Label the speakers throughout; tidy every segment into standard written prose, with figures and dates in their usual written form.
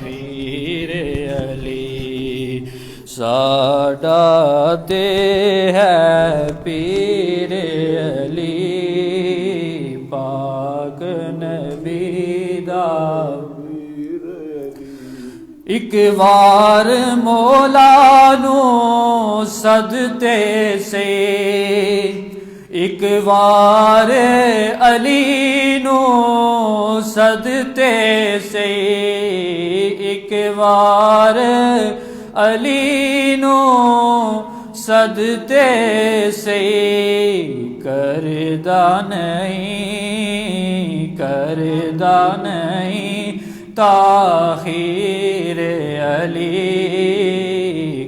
Speaker 1: ویر علی ساڈا تے ہے پیر علی پاک نبی دا ایک وار مولا نو سدتے سے ایک وار علی نو سدتے سے ایک وار علی نو سدتے سے کردہ نہیں تاخیر علی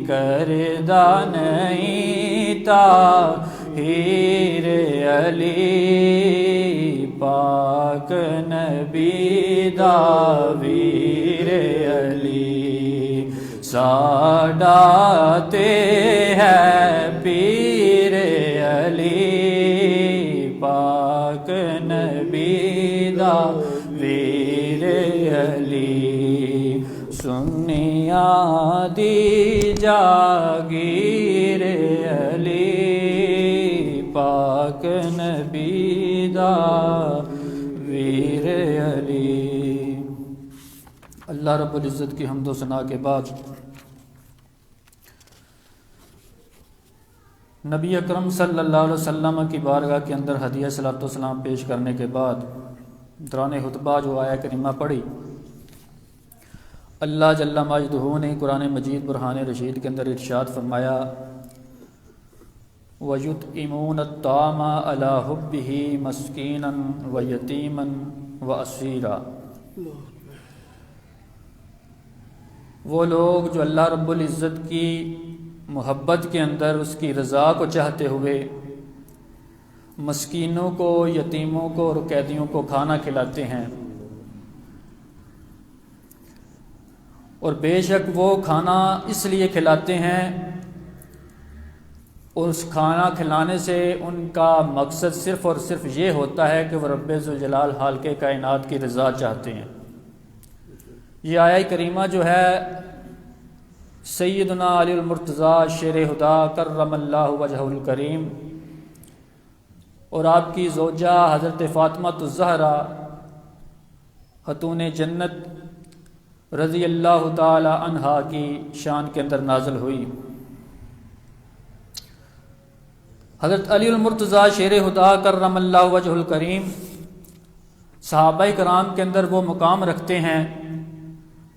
Speaker 1: کردہ نہیں تاخیر علی پاک نبی دا ویر علی ساڈا تے ہے پیر علی پاک نبی دا ویر علی سنیاں دی جاگیر علی پاک نبی دا ویر علی۔ اللہ رب العزت کی حمد و ثنا کے بعد نبی اکرم صلی اللہ علیہ وسلم کی بارگاہ کے اندر ہدیہ صلاۃ والسلام پیش کرنے کے بعد دوران خطبہ جو آیہ کریمہ پڑھی، اللہ جل مجدہ نے قرآن مجید برہان رشید کے اندر ارشاد فرمایا وَيُطْعِمُونَ الطَّعَامَ عَلَىٰ حُبِّهِ مَسْكِينًا وَيَتِيمًا وَأَسِيرًا۔ وہ لوگ جو اللہ رب العزت کی محبت کے اندر اس کی رضا کو چاہتے ہوئے مسکینوں کو، یتیموں کو اور قیدیوں کو کھانا کھلاتے ہیں، اور بے شک وہ کھانا اس لیے کھلاتے ہیں، اس کھانا کھلانے سے ان کا مقصد صرف اور صرف یہ ہوتا ہے کہ وہ رب ذوالجلال خالق کائنات کی رضا چاہتے ہیں۔ یہ آیہ کریمہ جو ہے سیدنا علی المرتضیٰ شیر خدا کرم اللہ وجہہ الکریم اور آپ کی زوجہ حضرت فاطمہ الزہرا خاتون جنت رضی اللہ تعالی عنہا کی شان کے اندر نازل ہوئی۔ حضرت علی المرتضیٰ شیر خدا کرم اللہ وجہ الکریم صحابہ کرام کے اندر وہ مقام رکھتے ہیں،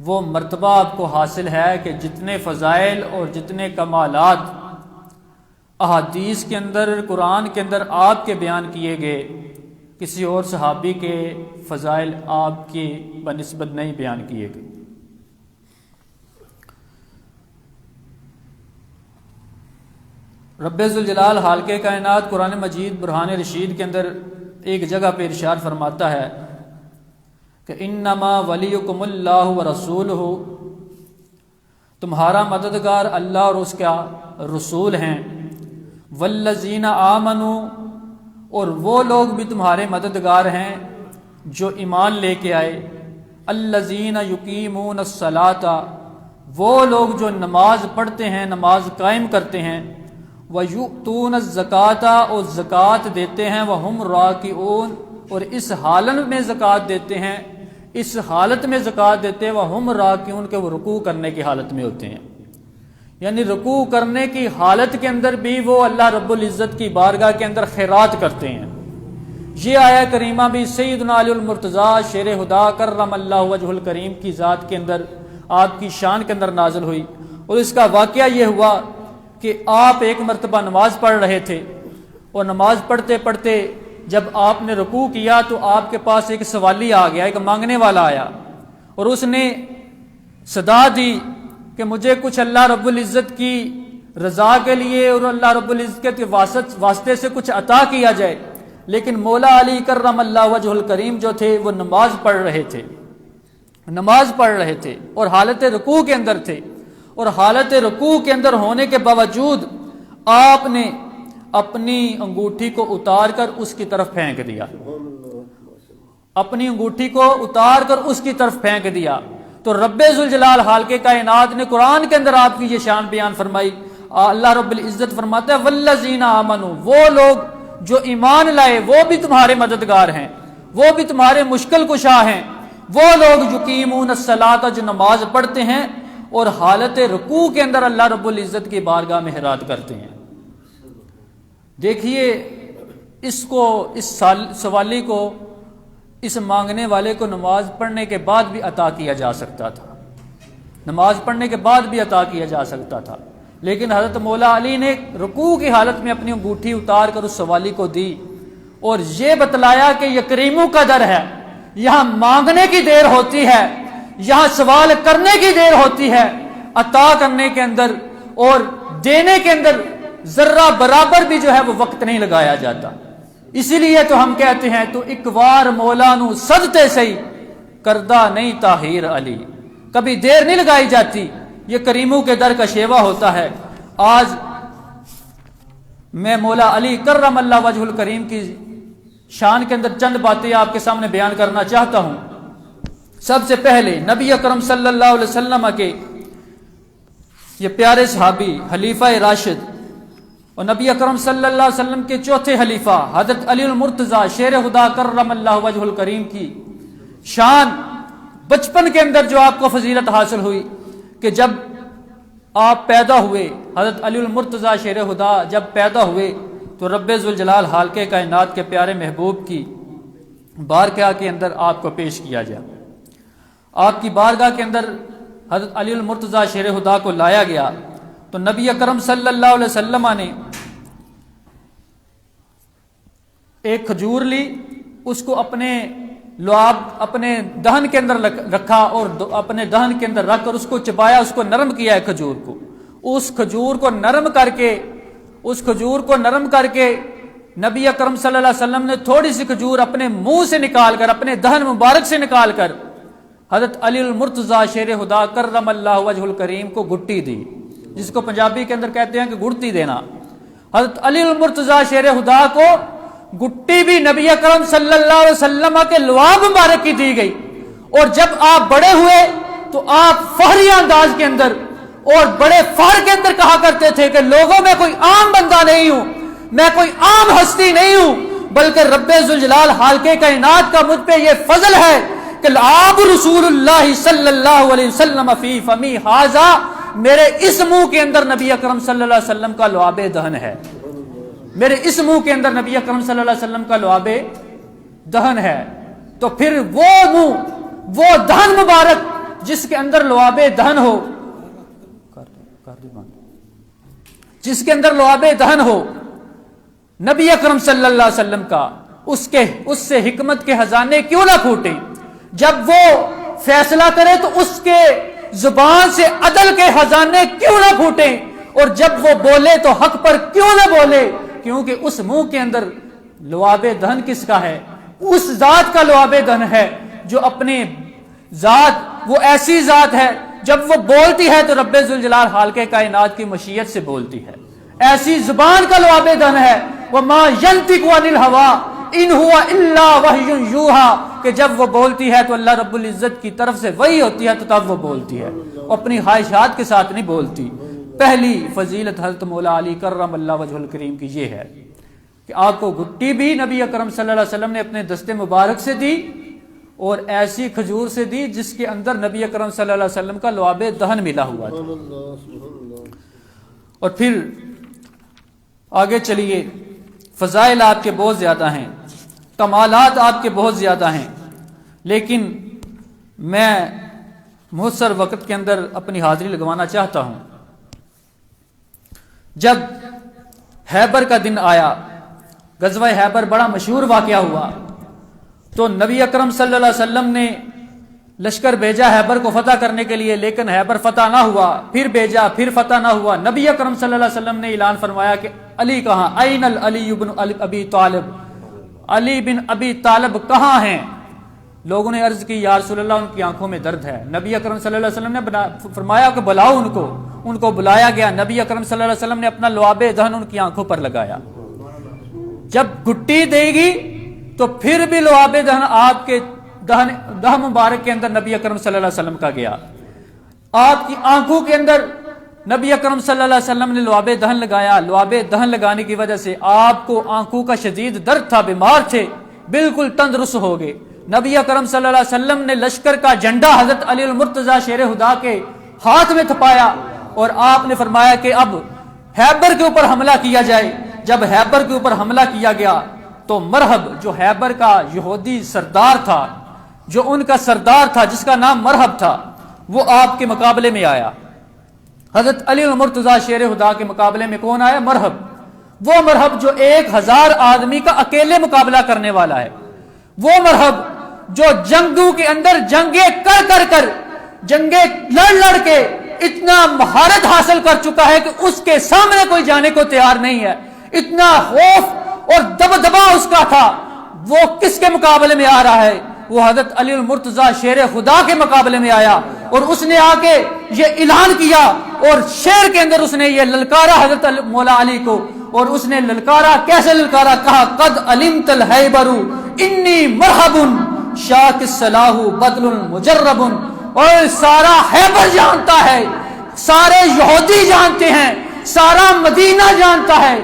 Speaker 1: وہ مرتبہ آپ کو حاصل ہے کہ جتنے فضائل اور جتنے کمالات احادیث کے اندر، قرآن کے اندر آپ کے بیان کیے گئے کسی اور صحابی کے فضائل آپ کی بنسبت نہیں بیان کیے گئے۔ رب ذوالجلال خالق کائنات قرآن مجید برہان رشید کے اندر ایک جگہ پہ ارشاد فرماتا ہے کہ انما ولیکم اللہ ورسولہ، تمہارا مددگار اللہ اور اس کا رسول ہیں، والذین آمنوا، اور وہ لوگ بھی تمہارے مددگار ہیں جو ایمان لے کے آئے، الذین یقیمون الصلاۃ، وہ لوگ جو نماز پڑھتے ہیں، نماز قائم کرتے ہیں، وَيُؤْتُونَ الزَّكَاةَ، اور زکوٰۃ دیتے ہیں، وَهُمْ رَاكِعُونَ، اور اس حالت میں زکوٰۃ دیتے ہیں، اس حالت میں زکوٰۃ دیتے ہیں، وَهُمْ رَاكِعُونَ، کہ وہ رکوع کرنے کی حالت میں ہوتے ہیں، یعنی رکوع کرنے کی حالت کے اندر بھی وہ اللہ رب العزت کی بارگاہ کے اندر خیرات کرتے ہیں۔ یہ آیہ کریمہ بھی سیدنا علی المرتضیٰ شیر خدا کرم اللہ وجہ الکریم کی ذات کے اندر، آپ کی شان کے اندر نازل ہوئی، اور اس کا واقعہ یہ ہوا کہ آپ ایک مرتبہ نماز پڑھ رہے تھے، اور نماز پڑھتے پڑھتے جب آپ نے رکوع کیا تو آپ کے پاس ایک سوالی آ گیا، ایک مانگنے والا آیا، اور اس نے صدا دی کہ مجھے کچھ اللہ رب العزت کی رضا کے لیے اور اللہ رب العزت کے واسطے سے کچھ عطا کیا جائے۔ لیکن مولا علی کرم اللہ وجہ الکریم جو تھے وہ نماز پڑھ رہے تھے اور حالت رکوع کے اندر تھے، اور حالت رکوع کے اندر ہونے کے باوجود آپ نے اپنی انگوٹھی کو اتار کر اس کی طرف پھینک دیا، اپنی انگوٹھی کو اتار کر اس کی طرف پھینک دیا۔ تو رب ذوالجلال خالق کائنات نے قرآن کے اندر آپ کی یہ شان بیان فرمائی۔ اللہ رب العزت فرماتا ہے والذین آمنوا، وہ لوگ جو ایمان لائے وہ بھی تمہارے مددگار ہیں، وہ بھی تمہارے مشکل کشا ہیں، وہ لوگ یقیمون الصلاۃ، جو نماز پڑھتے ہیں اور حالت رکوع کے اندر اللہ رب العزت کی بارگاہ میں خیرات کرتے ہیں۔ دیکھیے اس سوالی کو، اس مانگنے والے کو نماز پڑھنے کے بعد بھی عطا کیا جا سکتا تھا، نماز پڑھنے کے بعد بھی عطا کیا جا سکتا تھا، لیکن حضرت مولا علی نے رکوع کی حالت میں اپنی انگوٹھی اتار کر اس سوالی کو دی، اور یہ بتلایا کہ یہ کریموں کا در ہے، یہاں مانگنے کی دیر ہوتی ہے، یہاں سوال کرنے کی دیر ہوتی ہے، عطا کرنے کے اندر اور دینے کے اندر ذرہ برابر بھی جو ہے وہ وقت نہیں لگایا جاتا۔ اسی لیے تو ہم کہتے ہیں تو ایک وار مولا نو صدتے سہی کردہ نہیں تاہیر علی، کبھی دیر نہیں لگائی جاتی، یہ کریموں کے در کا شیوا ہوتا ہے۔ آج میں مولا علی کرم اللہ وجہ الکریم کی شان کے اندر چند باتیں آپ کے سامنے بیان کرنا چاہتا ہوں۔ سب سے پہلے نبی اکرم صلی اللہ علیہ وسلم کے یہ پیارے صحابی خلیفہ راشد اور نبی اکرم صلی اللہ علیہ وسلم کے چوتھے خلیفہ حضرت علی المرتضیٰ شیر خدا کرم اللہ وجہ الکریم کی شان، بچپن کے اندر جو آپ کو فضیلت حاصل ہوئی کہ جب آپ پیدا ہوئے، حضرت علی المرتضیٰ شیر خدا جب پیدا ہوئے تو رب ذوالجلال خالق کائنات کے پیارے محبوب کی بارگاہ کے اندر آپ کو پیش کیا گیا، آپ کی بارگاہ کے اندر حضرت علی المرتضیٰ شیر خدا کو لایا گیا، تو نبی اکرم صلی اللہ علیہ وسلم نے ایک کھجور لی، اس کو اپنے لعاب اپنے دہن کے اندر رکھا اور اپنے دہن کے اندر رکھ کر اس کو چبایا، اس کو نرم کیا ہے کھجور کو، اس کھجور کو نرم کر کے نبی اکرم صلی اللہ علیہ وسلم نے تھوڑی سی کھجور اپنے منہ سے نکال کر، اپنے دہن مبارک سے نکال کر حضرت علی المرتضیٰ شیر خدا کرم اللہ وجہ الکریم کو گھٹی دی، جس کو پنجابی کے اندر کہتے ہیں کہ گڑتی دینا۔ حضرت علی المرتضیٰ شیر خدا کو گٹی بھی نبی اکرم صلی اللہ علیہ وسلم کے لعاب مبارک کی دی گئی، اور جب آپ بڑے ہوئے تو آپ فخری انداز کے اندر اور بڑے فخر کے اندر کہا کرتے تھے کہ لوگوں میں کوئی عام بندہ نہیں ہوں، میں کوئی عام ہستی نہیں ہوں، بلکہ رب ذوالجلال خالق کائنات کا مجھ پہ یہ فضل ہے کہ آپ رسول اللہ صلی اللہ علیہ وسلم فی فمی ھذا، میرے اس منہ کے اندر نبی اکرم صلی اللہ علیہ وسلم کا لعاب دہن ہے، میرے اس منہ کے اندر نبی اکرم صلی اللہ علیہ وسلم کا لعاب دہن ہے۔ تو پھر وہ منہ، وہ دہن مبارک جس کے اندر لعاب دہن ہو، جس کے اندر لعاب دہن ہو نبی اکرم صلی اللہ علیہ وسلم کا، اس سے حکمت کے خزانے کیوں نہ پھوٹیں؟ جب وہ فیصلہ کرے تو اس کے زبان سے عدل کے خزانے کیوں نہ پھوٹیں؟ اور جب وہ بولے تو حق پر کیوں نہ بولے؟ کیونکہ اس منہ کے اندر لعاب دہن کس کا ہے؟ اس ذات کا لعاب دہن ہے جو اپنے ذات، وہ ایسی ذات ہے جب وہ بولتی ہے تو رب ذوالجلال خالق کائنات کی مشیت سے بولتی ہے، ایسی زبان کا لعاب دہن ہے۔ وَمَا يَنطِقُ عَنِ الْهَوَىٰ إِنْ هُوَ إِلَّا وَحْيٌ يُوحَىٰ، کہ جب وہ بولتی ہے تو اللہ رب العزت کی طرف سے وحی ہوتی ہے تو تب وہ بولتی ہے، اپنی خواہشات کے ساتھ نہیں بولتی۔ پہلی فضیلت حضرت مولا علی کرم اللہ وجہ الکریم کی یہ ہے کہ آپ کو گٹی بھی نبی اکرم صلی اللہ علیہ وسلم نے اپنے دستے مبارک سے دی، اور ایسی کھجور سے دی جس کے اندر نبی اکرم صلی اللہ علیہ وسلم کا لعاب دہن ملا ہوا تھا۔ اور پھر آگے چلیے، فضائل آپ کے بہت زیادہ ہیں، کمالات آپ کے بہت زیادہ ہیں، لیکن میں مختصر وقت کے اندر اپنی حاضری لگوانا چاہتا ہوں۔ جب خیبر کا دن آیا، غزوہ خیبر بڑا مشہور واقعہ ہوا، تو نبی اکرم صلی اللہ علیہ وسلم نے لشکر بھیجا خیبر کو فتح کرنے کے لیے، لیکن خیبر فتح نہ ہوا، پھر بھیجا، پھر فتح نہ ہوا۔ نبی اکرم صلی اللہ علیہ وسلم نے اعلان فرمایا کہ علی کہاں؟ این علی بن ابی طالب، علی بن ابی طالب کہاں ہیں؟ لوگوں نے عرض کی یا رسول اللہ ان کی آنکھوں میں درد ہے۔ نبی اکرم صلی اللہ علیہ وسلم نے فرمایا کہ بلاؤ ان کو بلایا گیا۔ نبی اکرم صلی اللہ علیہ وسلم نے اپنا لعاب دہن ان کی آنکھوں پر لگایا۔ جب گھٹی دے گی تو پھر بھی لعاب دہن آپ کے دہن مبارک کے اندر نبی اکرم صلی اللہ علیہ وسلم کا گیا، آپ کی آنکھوں کے اندر نبی اکرم صلی اللہ علیہ وسلم نے لعاب دہن لگایا۔ لعاب دہن لگانے کی وجہ سے آپ کو آنکھوں کا شدید درد تھا، بیمار تھے، بالکل تندرست ہو گئے۔ نبی اکرم صلی اللہ علیہ وسلم نے لشکر کا جھنڈا حضرت علی المرتضیٰ شیر خدا کے ہاتھ میں تھپایا، اور آپ نے فرمایا کہ اب خیبر کے اوپر حملہ کیا جائے۔ جب خیبر کے اوپر حملہ کیا گیا تو مرحب، جو خیبر کا یہودی سردار تھا، جو ان کا سردار تھا جس کا نام مرحب تھا، وہ آپ کے مقابلے میں آیا۔ حضرت علی المرتضیٰ شیر خدا کے مقابلے میں کون آیا؟ مرحب، وہ مرحب جو 1000 آدمی کا اکیلے مقابلہ کرنے والا ہے، وہ مرحب جو جنگوں کے اندر جنگیں کر جنگیں لڑ کے اتنا مہارت حاصل کر چکا ہے کہ اس کے سامنے کوئی جانے کو تیار نہیں ہے، اتنا خوف اور دبدبا اس کا تھا۔ وہ کس کے مقابلے میں آ رہا ہے؟ وہ حضرت علی المرتضیٰ شیر خدا کے مقابلے میں آیا، اور اس نے آ کے یہ اعلان کیا، اور شعر کے اندر اس نے یہ للکارا حضرت مولا علی کو، اور اس نے للکارا، کیسے للکارا؟ کہا قد علمت الحیبر انی مرحب شاک الصلاح بدل مجرب، اور سارا خیبر جانتا ہے، سارے یہودی جانتے ہیں، سارا مدینہ جانتا ہے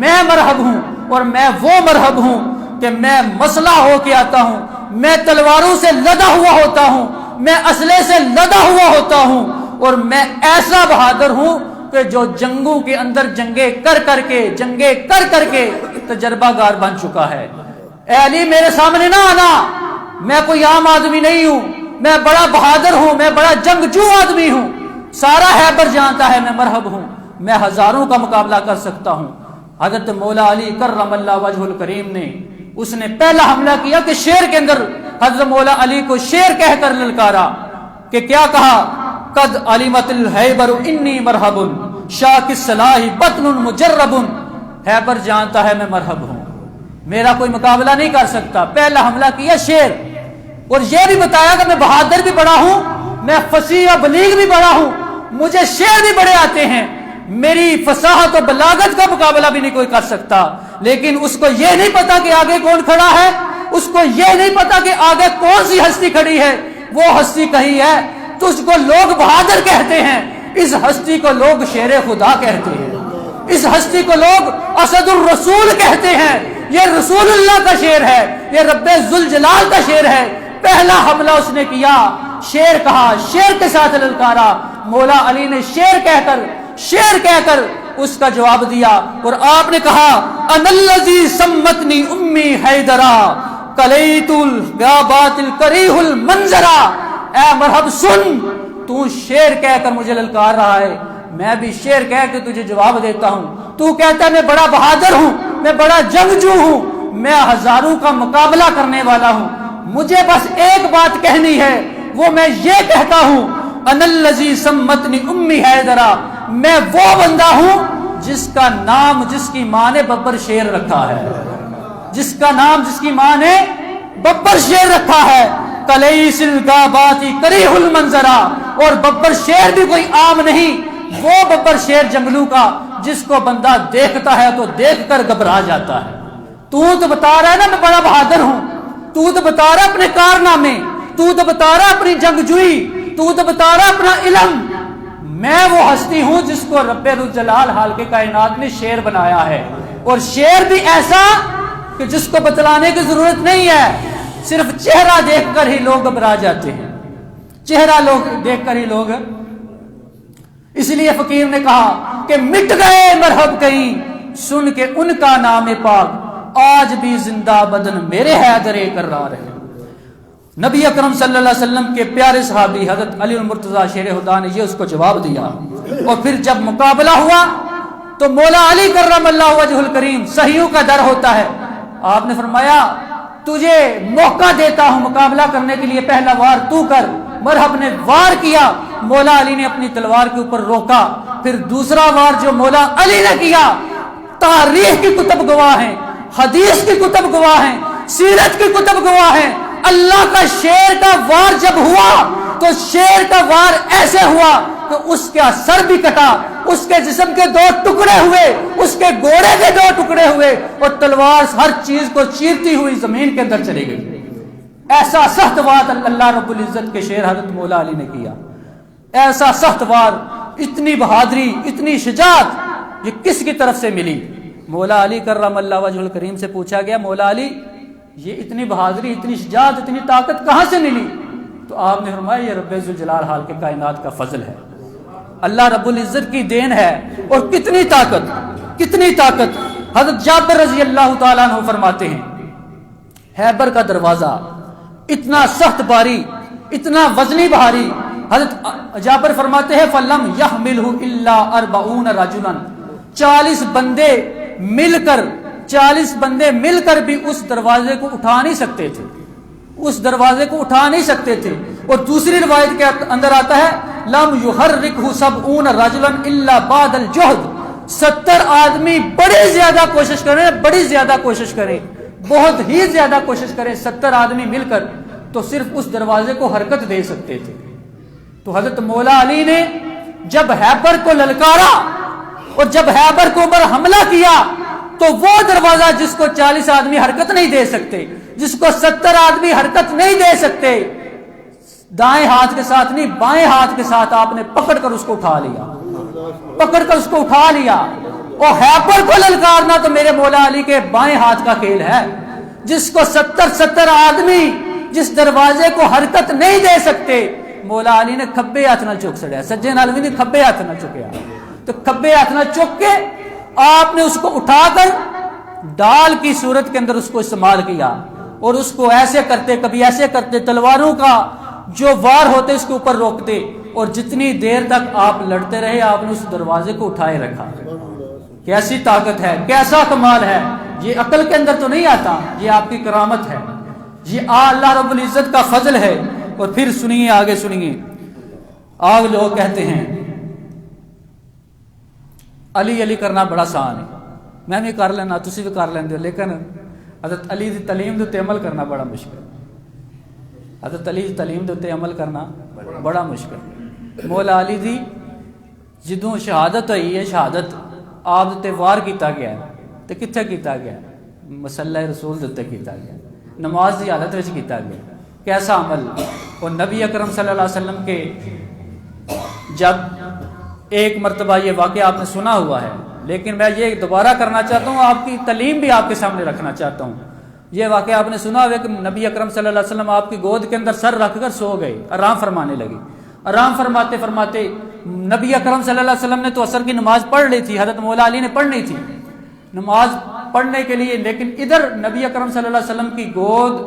Speaker 1: میں مرحب ہوں، اور میں وہ مرحب ہوں کہ میں مسلح ہو کے آتا ہوں، میں تلواروں سے لدا ہوا ہوتا ہوں، میں اسلحے سے لدا ہوا ہوتا ہوں، اور میں ایسا بہادر ہوں کہ جو جنگوں کے اندر جنگیں کر کے تجربہ گار بن چکا ہے۔ اے علی میرے سامنے نہ آنا، میں کوئی عام آدمی نہیں ہوں، میں بڑا بہادر ہوں، میں بڑا جنگجو آدمی ہوں، سارا خیبر جانتا ہے میں مرحب ہوں، میں ہزاروں کا مقابلہ کر سکتا ہوں۔ حضرت مولا علی کرم اللہ وجہ الکریم نے اس نے پہلا حملہ کیا کہ شیر کے اندر حضرت مولا علی کو شیر کہہ کر للکارا، کہ کیا کہا؟ قد علمت الحیبر انی مرحب شاک الصلاح بطن مجرب، خیبر جانتا ہے میں مرحب ہوں، میرا کوئی مقابلہ نہیں کر سکتا۔ پہلا حملہ کیا شیر، اور یہ بھی بتایا کہ میں بہادر بھی بڑا ہوں، میں فصیح و بلیغ بھی بڑا ہوں، مجھے شعر بھی بڑے آتے ہیں، میری فصاحت و بلاغت کا مقابلہ بھی نہیں کوئی کر سکتا۔ لیکن اس کو یہ نہیں پتا کہ آگے کون کھڑا ہے، اس کو یہ نہیں پتا کہ آگے کون سی ہستی کھڑی ہے، وہ ہستی کہیں ہے تو اس کو لوگ بہادر کہتے ہیں، اس ہستی کو لوگ شیر خدا کہتے ہیں، اس ہستی کو لوگ اسد الرسول کہتے ہیں، یہ رسول اللہ کا شعر ہے، یہ رب ذوالجلال کا شعر ہے۔ پہلا حملہ اس نے کیا، شیر کہا، شیر کے ساتھ للکارا، مولا علی نے شیر کہہ کر اس کا جواب دیا، اور آپ نے کہا انا الذی سمتنی امی حیدرا کلیت الغابات الکریہ المنظرا، اے مرحب سن، تو شیر کہہ کر مجھے للکار رہا ہے، میں بھی شیر کہہ کے تجھے جواب دیتا ہوں۔ تو کہتا ہے میں بڑا بہادر ہوں، میں بڑا جنگجو ہوں، میں ہزاروں کا مقابلہ کرنے والا ہوں. مجھے بس ایک بات کہنی ہے، وہ میں یہ کہتا ہوں انا الذی سمتنی امی حیدرا، میں وہ بندہ ہوں جس کا نام جس کی ماں نے ببر شیر رکھا ہے، جس کا نام جس کی ماں نے ببر شیر رکھا ہے. کلیس الغاباتی کریہ المنظرا، اور ببر شیر بھی کوئی عام نہیں، وہ ببر شیر جنگلوں کا جس کو بندہ دیکھتا ہے تو دیکھ کر گھبرا جاتا ہے. تو بتا رہا ہے نا میں بڑا بہادر ہوں، تو بتا رہا ہے اپنے کارنامے، تو بتا رہا ہے اپنی جنگجوئی، تو بتا رہا ہے اپنا علم. میں وہ ہستی ہوں جس کو رب الجلال حال کے کائنات نے شیر بنایا ہے، اور شیر بھی ایسا کہ جس کو بتلانے کی ضرورت نہیں ہے، صرف چہرہ دیکھ کر ہی لوگ گھبرا جاتے ہیں، چہرہ لوگ دیکھ کر ہی لوگ. اس لیے فقیر نے کہا کہ مٹ گئے مرحب کہیں سن کے ان کا نام پاک، آج بھی زندہ بدن میرے حیدر کرار ہے. نبی اکرم صلی اللہ علیہ وسلم کے پیارے صحابی حضرت علی المرتضیٰ شیر خدا نے یہ اس کو جواب دیا. اور پھر جب مقابلہ ہوا تو مولا علی کرم اللہ وجہ الکریم، صحیحوں کا در ہوتا ہے، آپ نے فرمایا تجھے موقع دیتا ہوں مقابلہ کرنے کے لیے، پہلا وار تو کر. مرحب نے وار کیا، مولا علی نے اپنی تلوار کے اوپر روکا. پھر دوسرا وار جو مولا علی نے کیا، تاریخ کی کتب گواہ ہیں، حدیث کی کتب گواہ ہیں، سیرت کی کتب گواہ ہیں. اللہ کا شیر کا وار جب ہوا تو شیر کا وار ایسے ہوا کہ اس کا سر بھی کٹا، اس کے جسم کے 2 ٹکڑے ہوئے، اس کے گھوڑے کے 2 ٹکڑے ہوئے، اور تلوار ہر چیز کو چیرتی ہوئی زمین کے اندر چلی گئی. ایسا سخت وار اللہ رب العزت کے شیر حضرت مولا علی نے کیا. ایسا سخت وار، اتنی بہادری، اتنی شجاعت یہ کس کی طرف سے ملی؟ مولا علی کرم اللہ وجہ الکریم سے پوچھا گیا مولا علی یہ اتنی بہادری، اتنی شجاعت، اتنی طاقت کہاں سے ملی؟ تو آپ نے فرمایا یہ رب ذوالجلال حال کے کائنات کا فضل ہے، اللہ رب العزت کی دین ہے. اور کتنی طاقت، کتنی طاقت. حضرت جابر رضی اللہ تعالیٰ عنہ فرماتے ہیں خیبر کا دروازہ اتنا سخت باری، اتنا وزنی بھاری. حضرت جابر فرماتے ہیں فلم یحملہ الا 40 رجلا، 40 بندے مل کر بھی اس دروازے کو اٹھا نہیں سکتے تھے، اس دروازے کو اٹھا نہیں سکتے تھے. اور دوسری روایت کے اندر آتا ہے لم یحرکہ 70 رجلا الا بعد الجہد، 70 آدمی بڑی زیادہ کوشش کریں، بہت ہی زیادہ کوشش کریں، 70 آدمی مل کر تو صرف اس دروازے کو حرکت دے سکتے تھے. تو حضرت مولا علی نے جب خیبر کو للکارا اور جب خیبر کے اوپر حملہ کیا تو وہ دروازہ جس کو 40 آدمی حرکت نہیں دے سکتے، جس کو 70 آدمی حرکت نہیں دے سکتے، دائیں ہاتھ کے ساتھ نہیں بائیں ہاتھ کے ساتھ آپ نے پکڑ کر اس کو اٹھا لیا. اور خیبر کو للکارنا تو میرے مولا علی کے بائیں ہاتھ کا کھیل ہے. جس کو 70 آدمی جس دروازے کو حرکت نہیں دے سکتے، مولا علی نے کھبے ہاتھ نہ چک سڑیا، سجے نال بھی نہیں کھبے ہاتھ نہ چکیا، تو کھبے ہاتھ نہ چک کے آپ نے اس کو اٹھا کر ڈال کی صورت کے اندر اس کو استعمال کیا. اور اس کو ایسے کرتے، کبھی ایسے کرتے، تلواروں کا جو وار ہوتے اس کے اوپر روکتے، اور جتنی دیر تک آپ لڑتے رہے آپ نے اس دروازے کو اٹھائے رکھا. کیسی طاقت ہے، کیسا کمال ہے. یہ عقل کے اندر تو نہیں آتا، یہ آپ کی کرامت ہے، یہ اللہ رب العزت کا فضل ہے. اور پھر سنیے، آگے سنیے. آگ لوگ کہتے ہیں علی علی کرنا بڑا آسان ہے، میں بھی کر لینا، تسی بھی کر لیندے ہو، لیکن حضرت علی دی تعلیم دے عمل کرنا بڑا مشکل. حضرت علی دی تعلیم دے عمل کرنا بڑا مشکل. مولا علی دی جدوں شہادت ہوئی ہے، شہادت آپ تے وار کیتا گیا ہے، تے کتھے کیتا گیا؟ مصلی رسول دے کیتا گیا، نماز دی حالت وچ کیتا گیا. کیسا عمل. اور نبی اکرم صلی اللہ علیہ وسلم کے جب ایک مرتبہ یہ واقعہ آپ نے سنا ہوا ہے، لیکن میں یہ دوبارہ کرنا چاہتا ہوں، آپ کی تعلیم بھی آپ کے سامنے رکھنا چاہتا ہوں. یہ واقعہ آپ نے سنا ہوا ہے کہ نبی اکرم صلی اللہ علیہ وسلم آپ کی گود کے اندر سر رکھ کر سو گئے، آرام فرمانے لگے. آرام فرماتے فرماتے نبی اکرم صلی اللہ علیہ وسلم نے تو عصر کی نماز پڑھ لی تھی، حضرت مولا علی نے پڑھنی تھی نماز پڑھنے کے لیے، لیکن ادھر نبی اکرم صلی اللہ علیہ وسلم کی گود،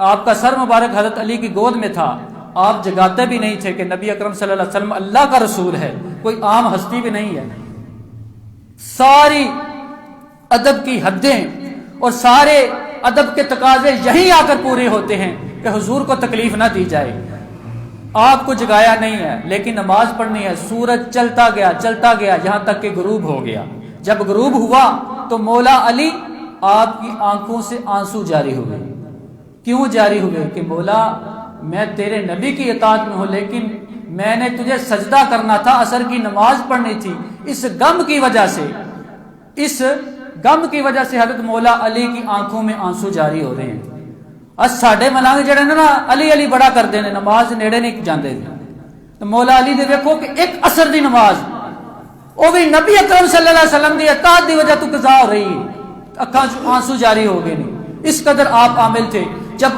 Speaker 1: آپ کا سر مبارک حضرت علی کی گود میں تھا. آپ جگاتے بھی نہیں تھے کہ نبی اکرم صلی اللہ علیہ وسلم اللہ کا رسول ہے، کوئی عام ہستی بھی نہیں ہے. ساری ادب کی حدیں اور سارے ادب کے تقاضے یہیں آ کر پورے ہوتے ہیں کہ حضور کو تکلیف نہ دی جائے. آپ کو جگایا نہیں ہے لیکن نماز پڑھنی ہے. سورج چلتا گیا یہاں تک کہ غروب ہو گیا. جب غروب ہوا تو مولا علی آپ کی آنکھوں سے آنسو جاری ہوئے. کیوں جاری ہوئے؟ کہ مولا میں تیرے نبی کی اطاعت میں ہوں لیکن میں نے تجھے سجدہ کرنا تھا، عصر کی نماز پڑھنی تھی. اس غم کی وجہ سے حضرت مولا علی کی آنکھوں میں آنسو جاری ہو رہے ہیں. ساڈے ملانگ جڑے نا علی علی بڑا کرتے ہیں، نماز نیڑے نہیں جاندے. تو مولا علی نے دیکھو کہ ایک عصر دی نماز وہ بھی نبی اکرم صلی اللہ علیہ وسلم دی اطاعت دی وجہ تو قضا ہو رہی ہے، اکھاں آنسو جاری ہو گئے نہیں. اس قدر آپ عامل تھے. جب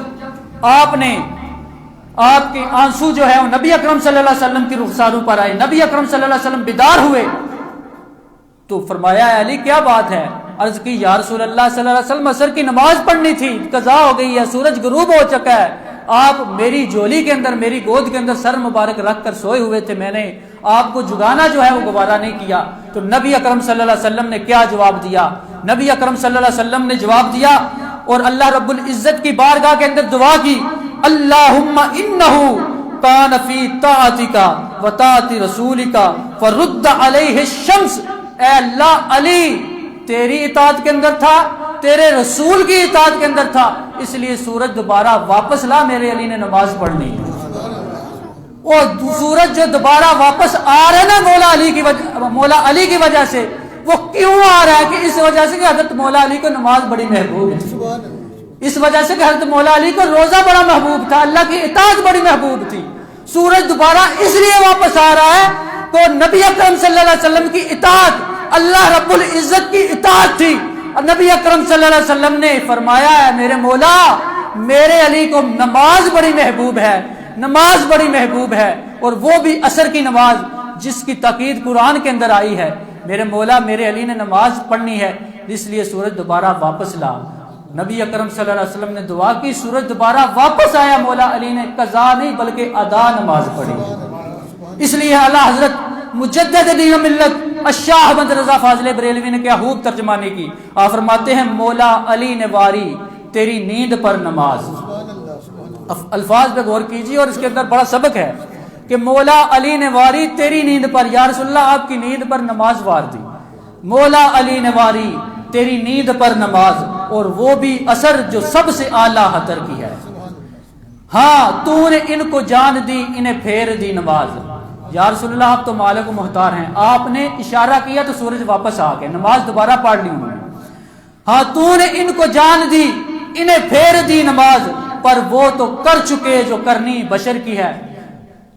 Speaker 1: آپ کے آنسو جو ہے وہ نبی اکرم صلی اللہ علیہ وسلم کی رخساروں پر آئے، نبی اکرم صلی اللہ علیہ وسلم بیدار ہوئے تو فرمایا علی کیا بات ہے؟ عرض کی یا رسول اللہ صلی اللہ علیہ وسلم عصر کی نماز پڑھنی تھی، قضا ہو گئی ہے، سورج غروب ہو چکا ہے. آپ میری جولی کے اندر، میری گود کے اندر سر مبارک رکھ کر سوئے ہوئے تھے، میں نے آپ کو جگانا جو ہے وہ گوارا نہیں کیا. تو نبی اکرم صلی اللہ علیہ وسلم نے کیا جواب دیا؟ نبی اکرم صلی اللہ علیہ وسلم نے جواب دیا اور اللہ رب العزت کی بارگاہ کے اندر دعا کی، اللہم انہو کان فی طاعتک و طاعت رسولک فرد علیہ الشمس. اے اللہ علی تیری اطاعت کے اندر تھا، تیرے رسول کی اطاعت کے اندر تھا، اس لیے سورج دوبارہ واپس لا، میرے علی نے نماز پڑھنی. اور سورج جو دوبارہ واپس آ رہا ہے نا مولا علی کی وجہ سے، وہ کیوں آ رہا ہے؟ کہ اس وجہ سے کہ حضرت مولا علی کو نماز بڑی محبوب ہے، اس وجہ سے کہ حضرت مولا علی کو روزہ بڑا محبوب تھا، اللہ کی اطاعت بڑی محبوب تھی. سورج دوبارہ اس لیے واپس آ رہا ہے تو نبی اکرم صلی اللہ علیہ وسلم کی اطاعت اللہ رب العزت کی اطاعت تھی. نبی اکرم صلی اللہ علیہ وسلم نے فرمایا ہے میرے مولا میرے علی کو نماز بڑی محبوب ہے، نماز بڑی محبوب ہے، اور وہ بھی عصر کی نماز جس کی تاکید قرآن کے اندر آئی ہے. میرے مولا میرے علی نے نماز پڑھنی ہے، اس لیے سورج دوبارہ واپس لا. نبی اکرم صلی اللہ علیہ وسلم نے دعا کی، سورج دوبارہ واپس آیا، مولا علی نے قضا نہیں بلکہ ادا نماز پڑھی. اس لیے اعلیٰ حضرت مجدد دین و ملت الشاہ احمد رضا فاضل بریلوی نے کیا خوب ترجمانی کی. آپ فرماتے ہیں مولا علی نے واری تیری نیند پر نماز. الفاظ پہ غور کیجیے اور اس کے اندر بڑا سبق ہے کہ مولا علی نے واری تیری نیند پر، یا رسول اللہ آپ کی نیند پر نماز وار دی. مولا علی نے واری تیری نیند پر نماز، اور وہ بھی عصر جو سب سے اعلیٰ حتر کی ہے. ہاں تو نے ان کو جان دی انہیں پھیر دی نماز. یا رسول اللہ آپ تو مالک و مختار ہیں، آپ نے اشارہ کیا تو سورج واپس آ گئے، نماز دوبارہ پڑھ لی انہوں نے. ہاں تو نے ان کو جان دی انہیں پھیر دی نماز، پر وہ تو کر چکے جو کرنی بشر کی ہے.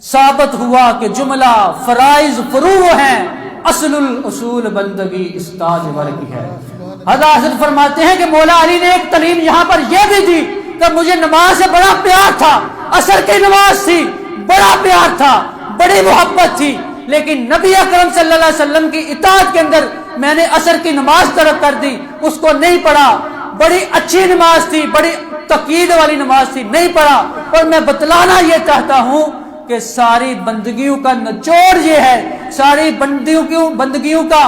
Speaker 1: ثابت ہوا کہ جملہ فرائض فروع ہیں، اصل الاصول بندگی استاج ور کی ہے. حضرت فرماتے ہیں کہ مولا علی نے ایک تعلیم یہاں پر یہ بھی دی کہ مجھے نماز سے بڑا پیار تھا، عصر کی نماز تھی، بڑا پیار تھا، بڑی محبت تھی، لیکن نبی اکرم صلی اللہ علیہ وسلم کی اطاعت کے اندر میں نے عصر کی نماز ترک کر دی، اس کو نہیں پڑھا. بڑی اچھی نماز تھی، بڑی تقید والی نماز تھی، نہیں پڑھا. اور میں بتلانا یہ چاہتا ہوں کہ ساری بندگیوں کا نچوڑ یہ ہے، ساری بندگیوں کا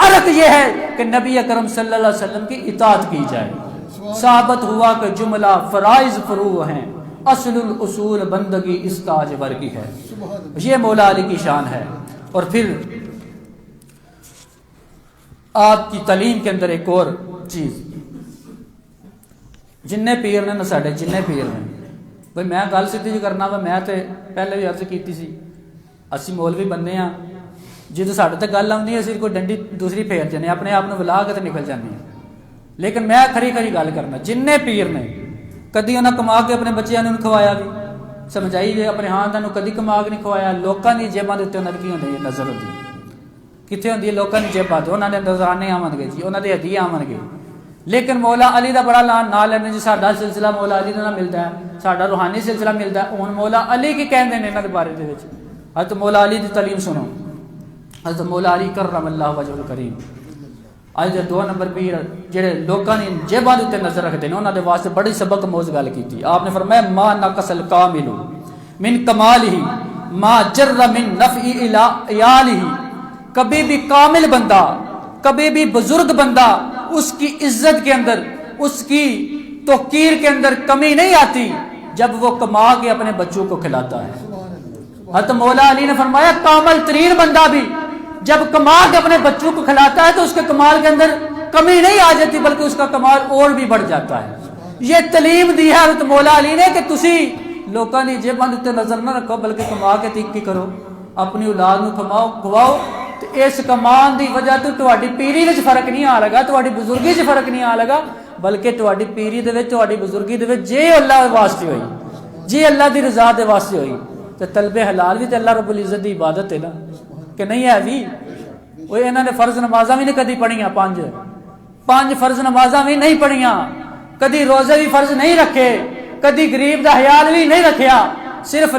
Speaker 1: عرق یہ ہے کہ نبی اکرم صلی اللہ علیہ وسلم کی اطاعت کی جائے. ثابت ہوا کہ جملہ فرائض فروع ہیں، اصل الاصول بندگی استاج ور کی ہے. یہ مولا علی کی شان ہے. اور پھر آپ کی تعلیم کے اندر ایک اور چیز، جننے پیر نے نا ساڈے جننے پیر نے، بھائی میں گل سیدھی جی کرنا وا، میں تے پہلے بھی عرض کیتی سی، اسی مولوی بننے ہاں، جدو ساڈے تے گل آؤندی ہے اسی کوئی ڈنڈی دوسری پھیر جانے، اپنے آپ کو ولا کے تے نکل جانے ہیں. لیکن میں کھری گل کرنا، جننے پیر نے کدی انہیں کما کے اپنے بچیاں نے کھوایا بھی، سمجھائی جائے اپنے خاندان کو کدی کما کے نہیں کھوایا. لوکاں دی جیباں دے تے انہاں دی کی ہوندی ہے نظر ہوندی کتنے ہوندی ہے لوکاں دی جیباں تے انہاں دے نظرانے آون گے جی، انہاں دے ہدیے آون گے. لیکن مولا علی دا بڑا نام لینے جی ساڈا سلسلہ مولا علی دا ملتا ہے، ساڈا روحانی سلسلہ ملتا ہے. ہن مولا علی کی کہندے نے انہاں دے بارے دے وچ. حضرت مولا علی دی تعلیم سنو. حضرت مولا علی کرم اللہ وجہ الکریم اج دے 2 نمبر پیر جڑے لوکاں دی جیباں دے تے نظر رکھدے نے، انہاں دے واسطے بڑی سبق موز گل کیتی. آپ نے فرمایا ما نقص الکامل من کمالہ ما جر من نفع عیالہ. کبھی بھی کامل بندہ، کبھی بھی بزرگ بندہ اس کی عزت کے اندر اس کی توقیر کے اندر کمی نہیں آتی جب وہ کما کے اپنے بچوں کو کھلاتا ہے۔ حضرت مولا علی نے فرمایا کامل ترین بندہ بھی جب کما کے اپنے بچوں کو کھلاتا ہے تو اس کے کمال کے اندر کمی نہیں آ جاتی بلکہ اس کا کمال اور بھی بڑھ جاتا ہے۔ یہ تعلیم دی ہے حضرت مولا علی نے کہ تسی لوکاں دی جیب بند تے نظر نہ رکھو بلکہ کما کے تیکی کرو، اپنی اولاد نو کھواؤ تے اس کمان دی وجہ تو تہاڈی پیری وچ فرق نہیں آ لگا، تہاڈی بزرگی وچ فرق نہیں آ لگا، بلکہ تہاڈی پیری دے وچ تہاڈی بزرگی دے وچ جے اللہ دے واسطے ہوئی، جے اللہ دی رضا دے واسطے ہوئی تے طلب حلال بھی تے اللہ رب العزت دی عبادت ہے نا کہ نہیں ہے بھی۔ وہ انہوں نے فرض نمازاں بھی نہیں کدی پڑھیاں، پانچ فرض نمازاں بھی نہیں پڑھیاں، کدی روزے بھی فرض نہیں رکھے، کدی غریب دا خیال بھی نہیں رکھیا، صرف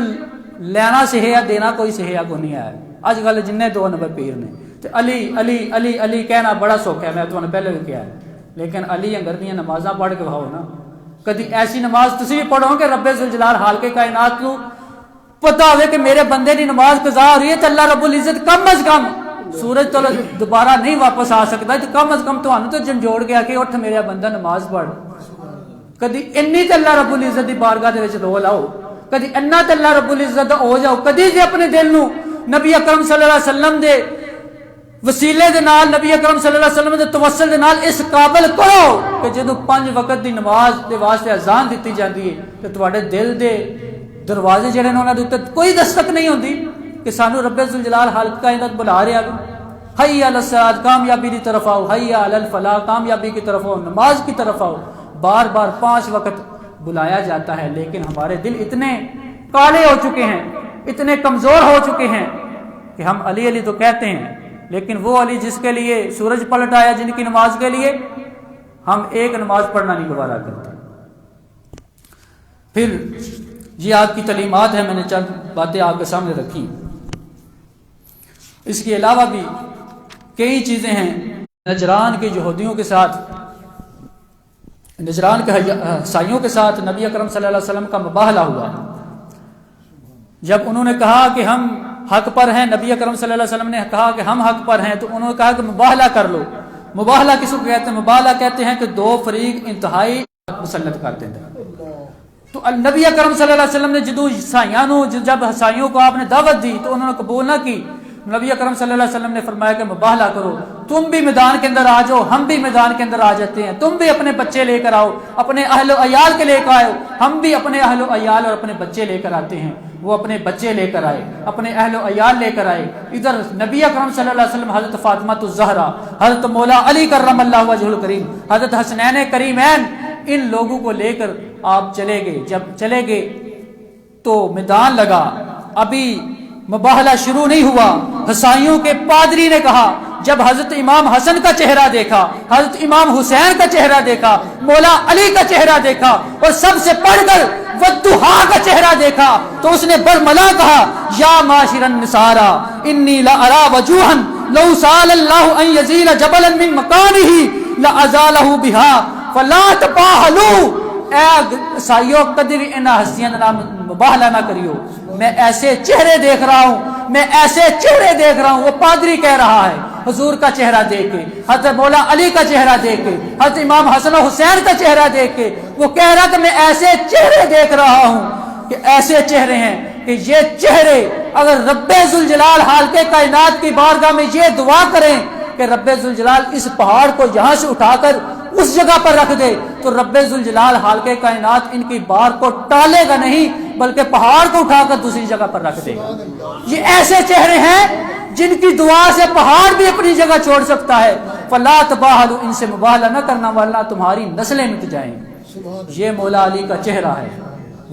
Speaker 1: لینا سہیا دینا کوئی سہیا کو نہیں ہے۔ اج کل جن دو نمبر پیر نے تے علی علی علی علی کہنا بڑا سوکھا ہے، میں تمہیں پہلے بھی کہا ہے، لیکن علی انگر دیاں نمازاں پڑھ کے بھاؤ نا، کدی ایسی نماز تسی بھی پڑھو کہ رب ذوالجلال خالق کائنات کو پتہ ہوئے کہ میرے بندے دی نماز قضا ہو رہی ہے تو اللہ رب العزت کم از کم سورج تو دوبارہ نہیں واپس آ سکتا تو کم از کم تو جھنجھوڑ گیا کہ اٹھ میرا بندہ نماز پڑھ۔ کدی انی تے اللہ رب العزت دی بارگاہ دے وچ رو لاؤ، کدی انا تے اللہ رب العزت دا ہو جاؤ، کدی جے اپنے دل نو نبی اکرم صلی اللہ علیہ وسلم دے وسیلے دے نال، نبی اکرم صلی اللہ علیہ وسلم دے توسل دے نال اس قابل کرو کہ جدوں 5 وقت دی نماز دے واسطے اذان دتی جاندی ہے تے تواڈے دل دے دروازے جڑے نے انہاں دے اوپر کوئی دستک نہیں ہوندی کہ سانو رب ذوالجلال خالق کائنات بلا رہا ہے، حی علی الصلاۃ کامیابی کی طرف آؤ، حی علی الفلاح کامیابی کی طرف آؤ، نماز کی طرف آؤ، بار بار 5 وقت بلایا جاتا ہے، لیکن ہمارے دل اتنے کالے ہو چکے ہیں، اتنے کمزور ہو چکے ہیں کہ ہم علی علی تو کہتے ہیں لیکن وہ علی جس کے لیے سورج پلٹ آیا جن کی نماز کے لیے ہم ایک نماز پڑھنا نہیں گوارا کرتے۔ پھر یہ آپ کی تعلیمات ہیں، میں نے چند باتیں آپ کے سامنے رکھی، اس کے علاوہ بھی کئی چیزیں ہیں۔ نجران کے یہودیوں کے ساتھ، نجران کے عیسائیوں کے ساتھ نبی اکرم صلی اللہ علیہ وسلم کا مباہلہ ہوا، جب انہوں نے کہا کہ ہم حق پر ہیں، نبی اکرم صلی اللہ علیہ وسلم نے کہا کہ ہم حق پر ہیں، تو انہوں نے کہا کہ مباہلہ کر لو۔ مباہلہ کس کو کہتے ہیں؟ مباہلہ کہتے ہیں کہ دو فریق انتہائی مسلط کرتے ہیں۔ تو نبی اکرم صلی اللہ علیہ وسلم نے جب عیسائیوں کو آپ نے دعوت دی تو انہوں نے قبول نہ کی، نبی اکرم صلی اللہ علیہ وسلم نے فرمایا کہ مباہلہ کرو، تم بھی میدان کے اندر آ جاؤ، ہم بھی میدان کے اندر آ جاتے ہیں، تم بھی اپنے بچے لے کر آؤ، اپنے اہل و عیال کے لے کر آؤ، ہم بھی اپنے اہل و عیال اور اپنے بچے لے کر آتے ہیں۔ وہ اپنے بچے لے کر آئے، اپنے اہل و عیال لے کر آئے۔ ادھر نبی اکرم صلی اللہ علیہ وسلم، حضرت فاطمہ الزہرا، حضرت مولا علی کرم اللہ وجہ الکریم، حضرت حسنین کریمین، ان لوگوں کو لے کر آپ چلے گئے۔ جب چلے گئے تو میدان لگا، ابھی مباہلہ شروع نہیں ہوا، عیسائیوں کے پادری نے کہا، جب حضرت امام حسن کا چہرہ دیکھا، حضرت امام حسین کا چہرہ دیکھا، مولا علی کا چہرہ دیکھا اور سب سے پڑھ کر والضحیٰ کا چہرہ دیکھا تو اس نے برملا کہا، یا معاشر النصارى انی لارى وجوہا لو سال اللہ ان یزیل جبلا من مکانہ لازالہ بها فلا تباہلوا۔ اے عیسائیوں کدی بھی انہاں ہستیاں دا مباہلہ نہ کریو، میں ایسے چہرے دیکھ رہا ہوں، میں ایسے چہرے دیکھ رہا ہوں۔ وہ پادری کہہ رہا ہے حضور کا چہرہ دیکھ کے، حضرت مولا علی کا چہرہ دیکھ کے، حضرت امام حسن و حسین کا چہرہ دیکھ کے وہ کہہ رہا کہ میں ایسے چہرے دیکھ رہا ہوں کہ ایسے چہرے ہیں کہ یہ چہرے اگر رب ذوالجلال خالق کائنات کی بارگاہ میں یہ دعا کریں کہ رب ذوالجلال اس پہاڑ کو یہاں سے اٹھا کر اس جگہ پر رکھ دے تو رب ذوالجلال خالق کائنات ان کی بار کو ٹالے گا نہیں بلکہ پہاڑ کو اٹھا کر دوسری جگہ پر رکھ دے گا۔ یہ ایسے چہرے ہیں جن کی دعا سے پہاڑ بھی اپنی جگہ چھوڑ سکتا ہے۔ فلا تباہلوا، ان سے مباہلہ نہ کرنا ورنہ تمہاری نسلیں مٹ جائیں۔ یہ مولا علی کا چہرہ ہے،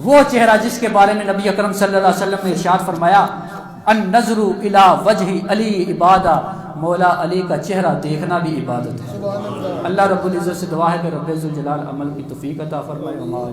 Speaker 1: وہ چہرہ جس کے بارے میں نبی اکرم صلی اللہ علیہ وسلم نے ارشاد فرمایا، النظر الی وجہ علی عبادہ، مولا علی کا چہرہ دیکھنا بھی عبادت ہے۔ اللہ رب العزت سے دعا ہے کہ رب ذوالجلال عمل کی توفیق عطا فرمائے۔